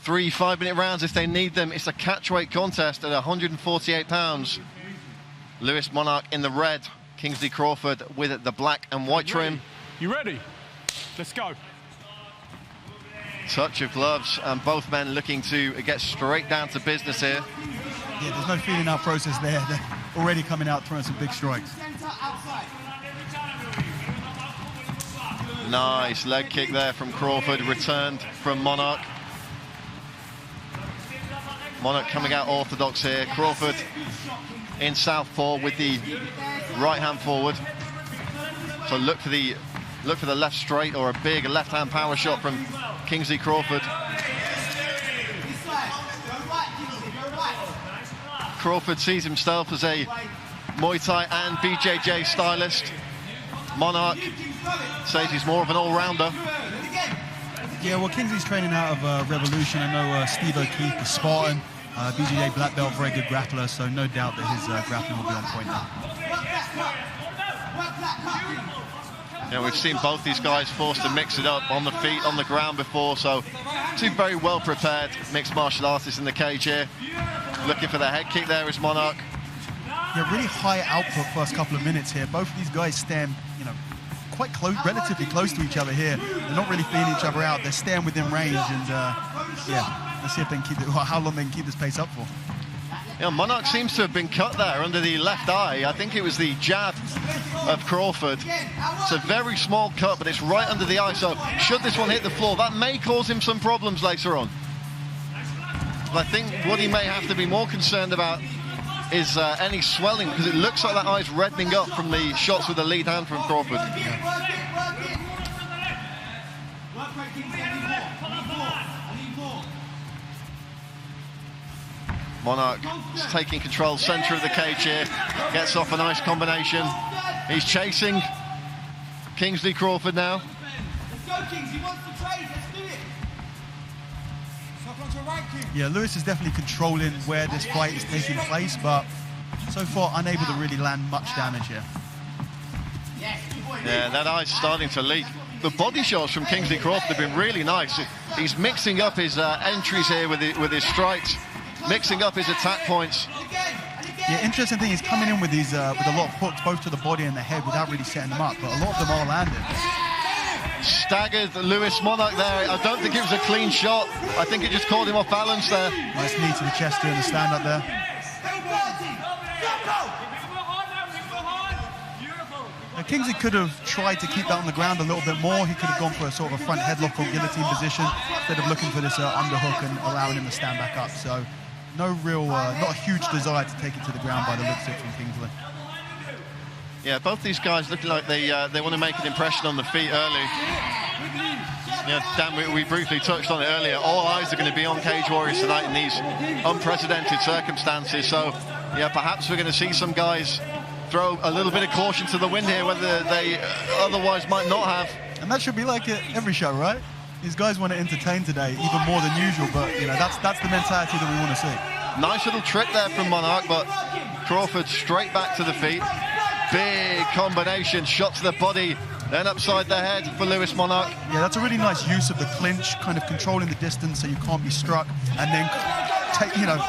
3 5-minute rounds if they need them. It's a catchweight contest at 148 pounds. Lewis Monarch in the red, Kingsley Crawford with the black and white trim. You ready? Let's go. Touch of gloves, and both men looking to get straight down to business here. Yeah, there's no feeling out process there. They're already coming out throwing some big strikes. Nice leg kick there from Crawford, returned from Monarch. Monarch coming out orthodox here. Crawford in southpaw with the right hand forward. So look for the left straight or a big left hand power shot from Kingsley Crawford. Crawford sees himself as a Muay Thai and BJJ stylist. Monarch says he's more of an all-rounder. Yeah, well, Kingsley's training out of Revolution. I know Steve O'Keefe, the Spartan, BJJ black belt, very good grappler, so no doubt that his grappling will be on point now. Yeah, we've seen both these guys forced to mix it up on the feet, on the ground before, so two very well-prepared mixed martial artists in the cage here. Looking for the head kick there is Monarch. Yeah, really high output first couple of minutes here. Both of these guys stand, you know, quite close, relatively close to each other here. They're not really feeling each other out. They're staying within range, and yeah, let's see if they can keep it, how long they can keep this pace up for. Yeah, Monarch seems to have been cut there under the left eye. I think it was the jab of Crawford. It's a very small cut, but it's right under the eye. So should this one hit the floor, that may cause him some problems later on. But I think what he may have to be more concerned about is any swelling, because it looks like that eye's reddening up from the shots with the lead hand from Crawford. Yeah. Monarch is taking control, centre of the cage here, gets off a nice combination. He's chasing Kingsley Crawford now. Let's go, Kings, he wants to trade, let's do it. Yeah, Lewis is definitely controlling where this fight is taking place, but so far unable to really land much damage here. Yeah, that eye's starting to leak. The body shots from Kingsley Crawford have been really nice. He's mixing up his entries here with his strikes, mixing up his attack points. Yeah, interesting thing is coming in with these with a lot of hooks both to the body and the head without really setting them up, but a lot of them are landing. Staggered Lewis Monarch there. I don't think it was a clean shot. I think it just caught him off balance there. Nice knee to the chest during the stand up there. Now, Kingsley could have tried to keep that on the ground a little bit more. He could have gone for a sort of a front headlock or guillotine position instead of looking for this underhook and allowing him to stand back up. So no real, not a huge desire to take it to the ground by the looks of it from Kingsley. Yeah, both these guys looking like they want to make an impression on the feet early. Yeah, Dan, we briefly touched on it earlier. All eyes are going to be on Cage Warriors tonight in these unprecedented circumstances. So, yeah, perhaps we're going to see some guys throw a little bit of caution to the wind here, whether they otherwise might not have. And that should be like it every show, right? These guys want to entertain today, even more than usual. But you know, that's the mentality that we want to see. Nice little trick there from Monarch, but Crawford straight back to the feet. Big combination, shot to the body, then upside the head for Lewis Monarch. Yeah, that's a really nice use of the clinch, kind of controlling the distance so you can't be struck, and then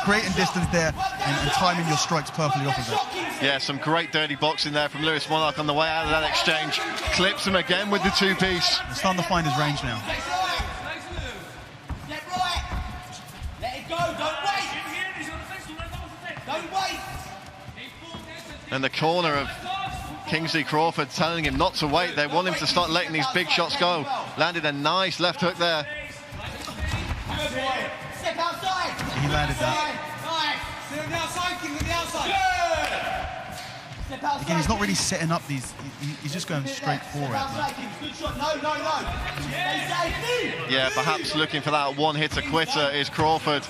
creating distance there and timing your strikes perfectly off of it. Yeah, some great dirty boxing there from Lewis Monarch on the way out of that exchange. Clips him again with the two-piece. He's starting to find his range now. Step right. Let it go, don't wait. Don't wait. And the corner of Kingsley Crawford telling him not to wait. They want him to start letting these big shots go. Landed a nice left hook there. Step outside. He landed that. Nice. Step outside, King, with the outside. Step outside. Again, he's not really setting up these. He's just going straight for it. Good shot. No. Yeah, perhaps looking for that one-hitter quitter is Crawford.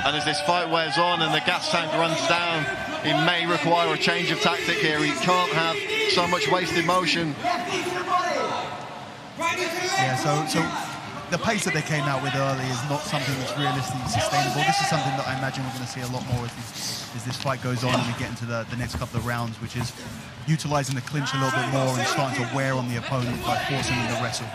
And as this fight wears on and the gas tank runs down, he may require a change of tactic here. He can't have so much wasted motion. Yeah, so the pace that they came out with early is not something that's realistically sustainable. This is something that I imagine we're going to see a lot more as this fight goes on and we get into the next couple of rounds, which is utilising the clinch a little bit more and starting to wear on the opponent by forcing him to wrestle.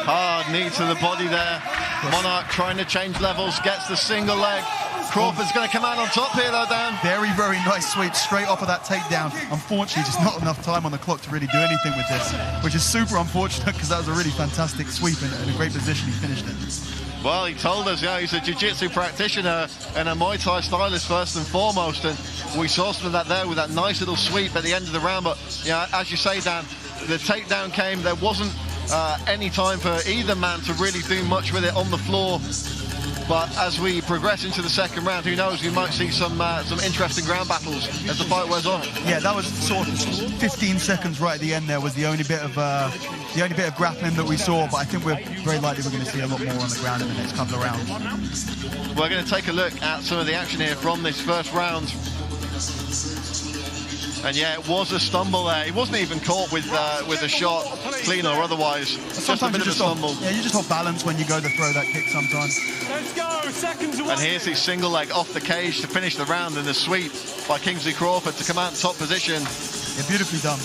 Hard knee to the body there. Monarch trying to change levels, gets the single leg. Crawford's going to come out on top here though, Dan. Very, very nice sweep straight off of that takedown. Unfortunately, just not enough time on the clock to really do anything with this, which is super unfortunate because that was a really fantastic sweep and a great position he finished in. Well, he told us, yeah, he's a jiu-jitsu practitioner and a Muay Thai stylist first and foremost, and we saw some of that there with that nice little sweep at the end of the round. But yeah, as you say, Dan, the takedown came. There wasn't any time for either man to really do much with it on the floor. But as we progress into the second round, who knows, we might see some interesting ground battles as the fight wears on. Yeah, that was sort of 15 seconds right at the end there was the only bit of grappling that we saw, but I think we're very likely we're going to see a lot more on the ground in the next couple of rounds. We're going to take a look at some of the action here from this first round. And yeah, it was a stumble there. He wasn't even caught with a shot, clean or otherwise. Sometimes just a bit of a stumble. Yeah, you just off balance when you go to throw that kick sometimes. Let's go, seconds away. And here's his single leg off the cage to finish the round, and the sweep by Kingsley Crawford to come out in top position. Yeah, beautifully done.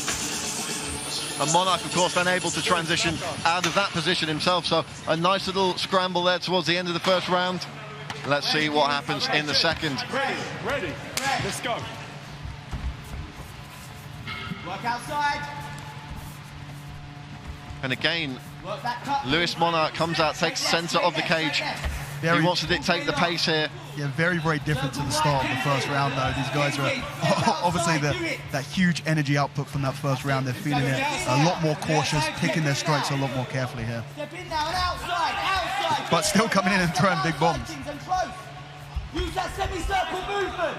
And Monarch, of course, then able to transition out of that position himself. So a nice little scramble there towards the end of the first round. Let's see what happens in the second. Ready, let's go. Work outside. And again, Lewis Monarch comes out, takes the centre of the cage. He wants to dictate the pace here. Yeah, very, very different to the start of the first round, though. These guys are obviously that huge energy output from that first round. They're feeling it a lot more cautious, picking their strikes a lot more carefully here. Step in now and outside. But still coming in and throwing big bombs. Use that semicircle movement.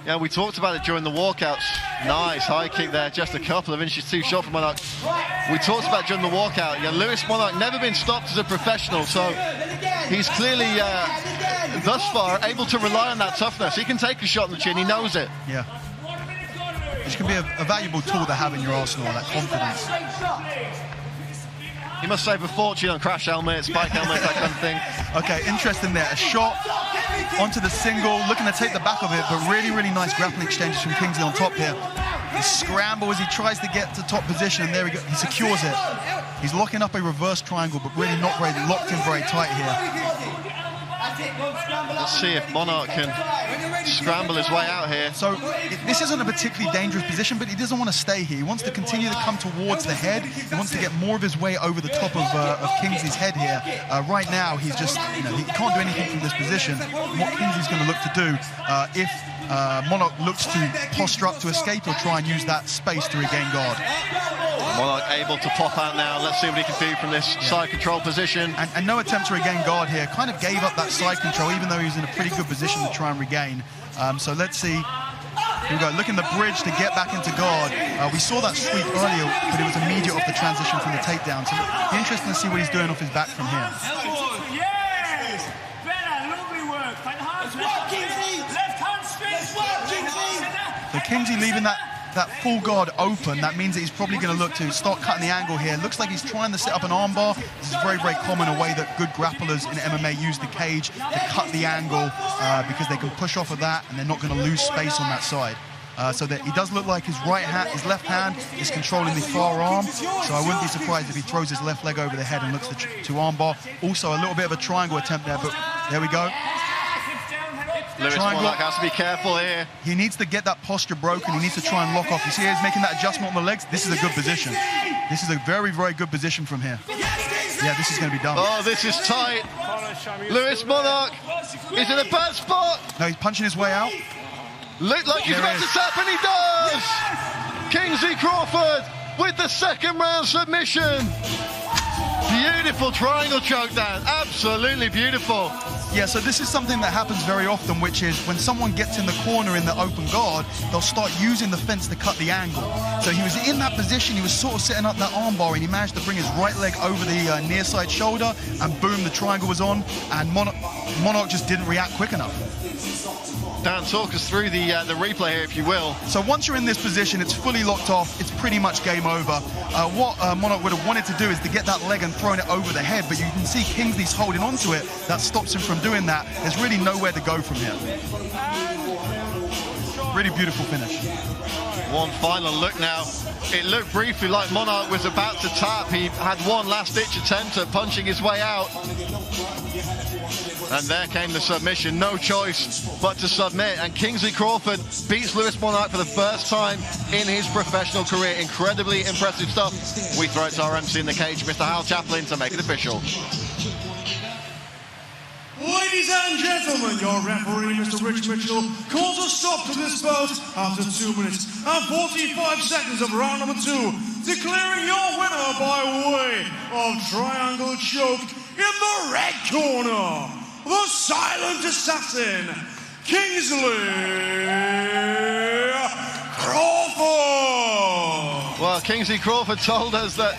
Yeah, we talked about it during the walkouts. Nice high kick there, just a couple of inches too short for Monarch. We talked about during the walkout. Yeah, Lewis Monarch never been stopped as a professional, so he's clearly thus far able to rely on that toughness. He can take a shot in the chin, he knows it. Yeah. Which can be a valuable tool to have in your arsenal, that confidence. He must save a fortune on crash helmets, bike helmets, that kind of thing. Okay, interesting there. A shot onto the single, looking to take the back of it, but really, really nice grappling exchanges from Kingsley on top here. The scramble as he tries to get to top position, and there we go. He secures it. He's locking up a reverse triangle, but really not very locked in very tight here. Let's see if Monarch can scramble his way out here. So this isn't a particularly dangerous position, but he doesn't want to stay here. He wants to continue to come towards the head. He wants to get more of his way over the top of Kingsley's head here. Right now, he's just, he can't do anything from this position. What Kingsley's going to look to do if Monarch looks to posture up to escape, or try and use that space to regain guard. Monarch able to pop out now. Let's see what he can do from this side control position. And no attempt to regain guard here. Kind of gave up that side control, even though he was in a pretty good position to try and regain. So let's see. Here we go, looking the bridge to get back into guard. We saw that sweep earlier, but it was immediate off the transition from the takedown. So it'll be interesting to see what he's doing off his back from here. Yes! Better, lovely work. Left hand straight. So Kingsley leaving that full guard open. That means that he's probably going to look to start cutting the angle here. Looks like he's trying to set up an armbar. This is very, very common, a way that good grapplers in MMA use the cage to cut the angle because they can push off of that and they're not going to lose space on that side. So that he does look like his left hand is controlling the far arm. So I wouldn't be surprised if he throws his left leg over the head and looks to armbar. Also a little bit of a triangle attempt there, but there we go. Lewis Monarch has to be careful here. He needs to get that posture broken. He needs to try and lock off. You see he's making that adjustment on the legs. This is a good position. This is a very, very good position from here. Yeah, this is going to be done. Oh, this is tight. Lewis Monarch is in a bad spot. No, he's punching his way out. Looked like he's about to tap, and he does! Kingsley Crawford with the second round submission. Beautiful triangle choke down. Absolutely beautiful. Yeah, so this is something that happens very often, which is when someone gets in the corner in the open guard, they'll start using the fence to cut the angle. So he was in that position, he was sort of setting up that armbar, and he managed to bring his right leg over the near side shoulder, and boom, the triangle was on, and Monarch just didn't react quick enough. Dan, talk us through the replay here, if you will. So once you're in this position, it's fully locked off. It's pretty much game over. What Monarch would have wanted to do is to get that leg and thrown it over the head, but you can see Kingsley's holding on to it. That stops him from doing that. There's really nowhere to go from here. Really beautiful finish. One final look now. It looked briefly like Monarch was about to tap. He had one last-ditch attempt at punching his way out. And there came the submission. No choice but to submit. And Kingsley Crawford beats Lewis Monarch for the first time in his professional career. Incredibly impressive stuff. We throw it to our MC in the cage, Mr. Hal Chaplin, to make it official. Ladies and gentlemen, your referee, Mr. Rich Mitchell, calls a stop to this bout after 2 minutes and 45 seconds of round number 2, declaring your winner by way of triangle choke in the red corner, the silent assassin, Kingsley Crawford. Well, Kingsley Crawford told us that